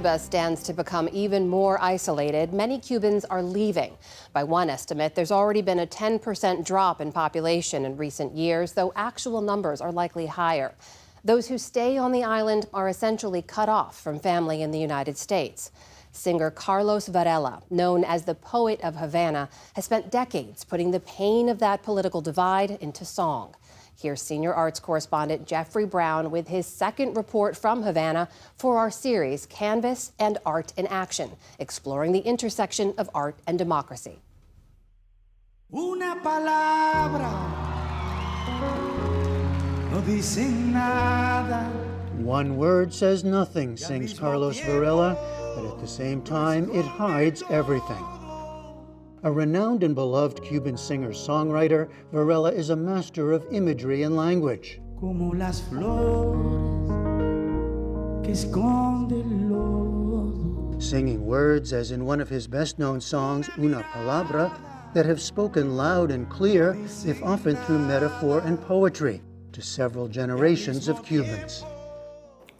Cuba stands to become even more isolated, many Cubans are leaving. By one estimate, there's already been a 10% drop in population in recent years, though actual numbers are likely higher. Those who stay on the island are essentially cut off from family in the United States. Singer Carlos Varela, known as the Poet of Havana, has spent decades putting the pain of that political divide into song. Here's senior arts correspondent Jeffrey Brown with his second report from Havana for our series Canvas and Art in Action, exploring the intersection of art and democracy. Una palabra, no dicen nada. One word says nothing, sings Carlos Varela, but at the same time, it hides everything. A renowned and beloved Cuban singer-songwriter, Varela is a master of imagery and language. Como las flores que esconde el lodo. Singing words, as in one of his best-known songs, Una Palabra, that have spoken loud and clear, if often through metaphor and poetry, to several generations of Cubans.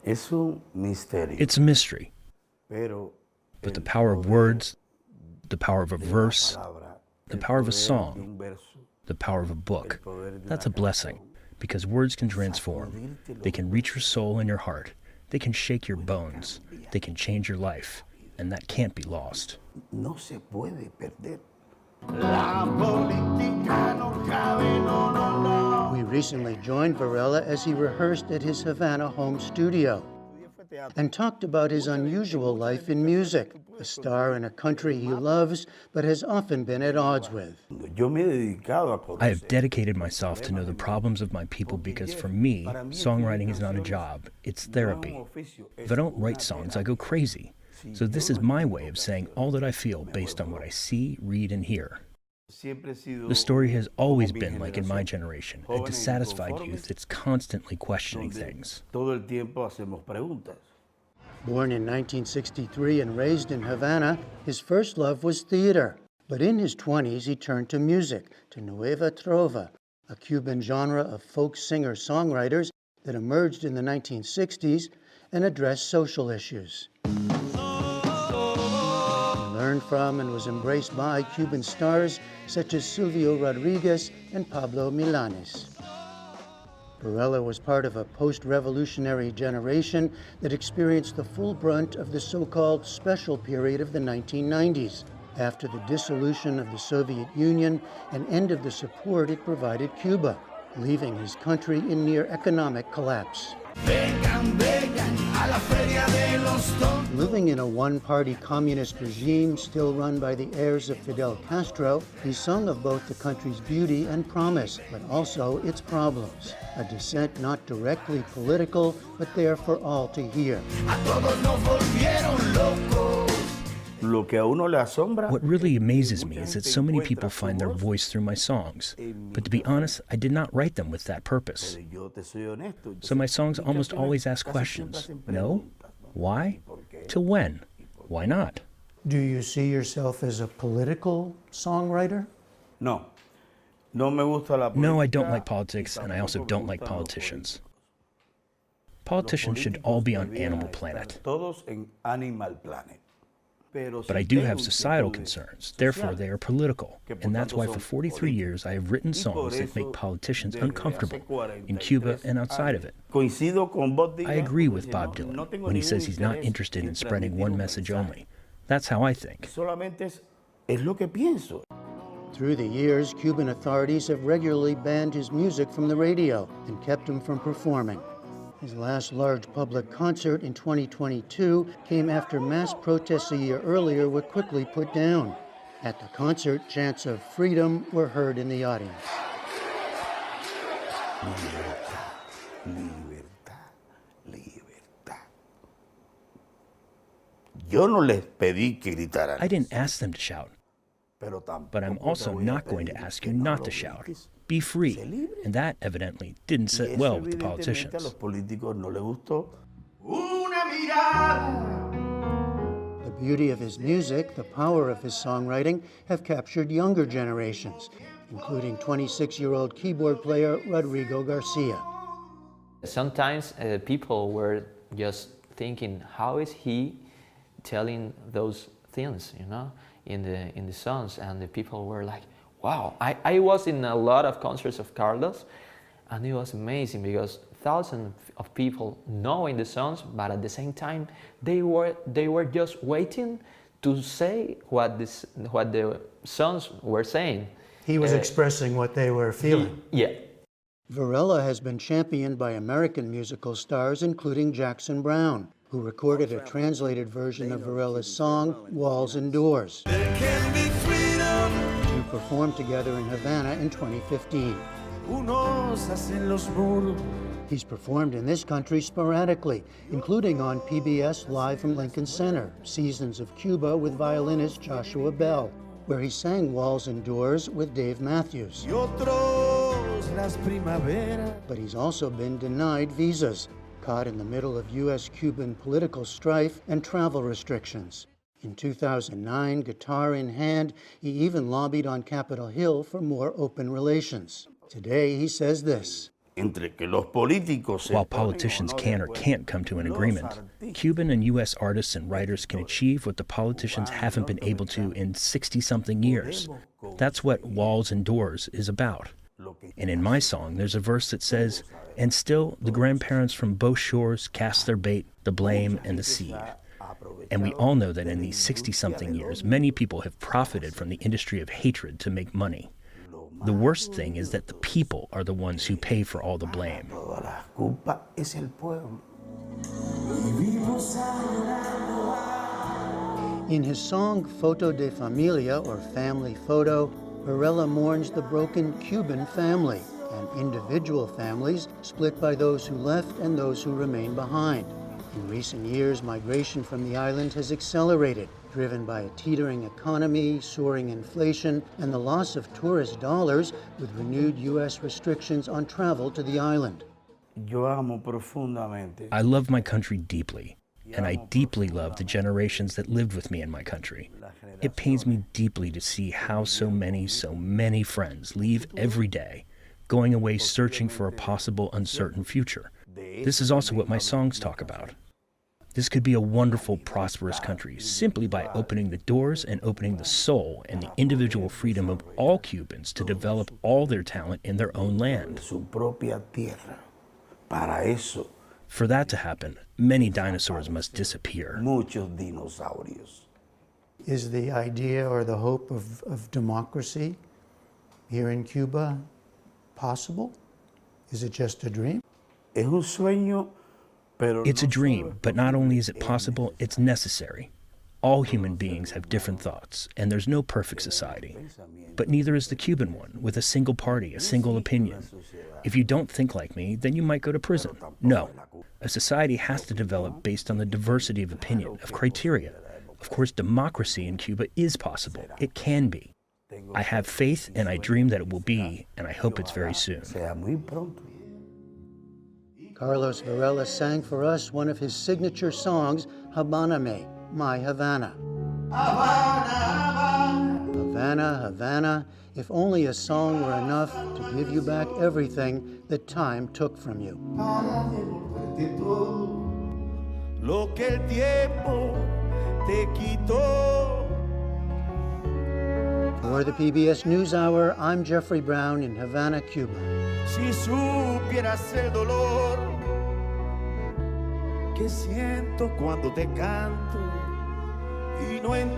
It's a mystery, but the power of words, the power of a verse, the power of a song, the power of a book, that's a blessing, because words can transform. They can reach your soul and your heart. They can shake your bones. They can change your life, and that can't be lost. No se puede perder. We recently joined Varela as he rehearsed at his Havana home studio and talked about his unusual life in music, a star in a country he loves but has often been at odds with. I have dedicated myself to know the problems of my people because for me, songwriting is not a job, it's therapy. If I don't write songs, I go crazy. So this is my way of saying all that I feel based on what I see, read, and hear. The story has always been like in my generation, a dissatisfied youth that's constantly questioning things. Born in 1963 and raised in Havana, his first love was theater. But in his 20s, he turned to music, to Nueva Trova, a Cuban genre of folk singer-songwriters that emerged in the 1960s and addressed social issues. Learned from and was embraced by Cuban stars such as Silvio Rodriguez and Pablo Milanés. Varela was part of a post-revolutionary generation that experienced the full brunt of the so-called special period of the 1990s, after the dissolution of the Soviet Union and end of the support it provided Cuba, leaving his country in near economic collapse. Living in a one-party communist regime still run by the heirs of Fidel Castro, he sung of both the country's beauty and promise, but also its problems. A dissent not directly political, but there for all to hear. What really amazes me is that so many people find their voice through my songs. But to be honest, I did not write them with that purpose. So my songs almost always ask questions. No? Why? Till when? Why not? Do you see yourself as a political songwriter? No, I don't like politics, and I also don't like politicians. Politicians should all be on Animal Planet. But I do have societal concerns, therefore they are political. And that's why for 43 years I have written songs that make politicians uncomfortable, in Cuba and outside of it. I agree with Bob Dylan when he says he's not interested in spreading one message only. That's how I think. Through the years, Cuban authorities have regularly banned his music from the radio and kept him from performing. His last large public concert in 2022 came after mass protests a year earlier were quickly put down. At the concert, chants of freedom were heard in the audience. I didn't ask them to shout, but I'm also not going to ask you not to shout. Be free. And that evidently didn't sit well with the politicians. The beauty of his music, the power of his songwriting have captured younger generations, including 26-year-old keyboard player Rodrigo Garcia. Sometimes people were just thinking, how is he telling those things, in the songs, and the people were like, wow. I was in a lot of concerts of Carlos, and it was amazing because thousands of people knowing the songs, but at the same time they were just waiting to say what the songs were saying. He was expressing what they were feeling. Yeah. Varela has been championed by American musical stars, including Jackson Browne, who recorded a translated version of Varela's song, Walls and Doors. There can be freedom. The two performed together in Havana in 2015. Unos hacen los muros. He's performed in this country sporadically, including on PBS Live from Lincoln Center, Seasons of Cuba with violinist Joshua Bell, where he sang Walls and Doors with Dave Matthews. Y otros las primaveras. But he's also been denied visas, caught in the middle of U.S.-Cuban political strife and travel restrictions. In 2009, guitar in hand, he even lobbied on Capitol Hill for more open relations. Today, he says this. While politicians can or can't come to an agreement, Cuban and U.S. artists and writers can achieve what the politicians haven't been able to in 60-something years. That's what Walls and Doors is about. And in my song, there's a verse that says, "And still the grandparents from both shores cast their bait, the blame, and the seed." And we all know that in these 60-something years, many people have profited from the industry of hatred to make money. The worst thing is that the people are the ones who pay for all the blame. In his song Foto de Familia, or Family Photo, Varela mourns the broken Cuban family and individual families split by those who left and those who remain behind. In recent years, migration from the island has accelerated, driven by a teetering economy, soaring inflation, and the loss of tourist dollars with renewed U.S. restrictions on travel to the island. I love my country deeply, and I deeply love the generations that lived with me in my country. It pains me deeply to see how so many friends leave every day, going away searching for a possible uncertain future. This is also what my songs talk about. This could be a wonderful, prosperous country simply by opening the doors and opening the soul and the individual freedom of all Cubans to develop all their talent in their own land. For that to happen, many dinosaurs must disappear. Is the idea or the hope of democracy here in Cuba possible? Is it just a dream? It's a dream, but not only is it possible, it's necessary. All human beings have different thoughts, and there's no perfect society. But neither is the Cuban one, with a single party, a single opinion. If you don't think like me, then you might go to prison. No. A society has to develop based on the diversity of opinion, of criteria. Of course, democracy in Cuba is possible. It can be. I have faith, and I dream that it will be, and I hope it's very soon. Carlos Varela sang for us one of his signature songs, Habáname, My Havana. Havana, Havana, if only a song were enough to give you back everything that time took from you. Lo que el tiempo te quitó. For the PBS NewsHour, I'm Jeffrey Brown in Havana, Cuba. Si supieras el dolor que siento cuando te canto y no entiendo.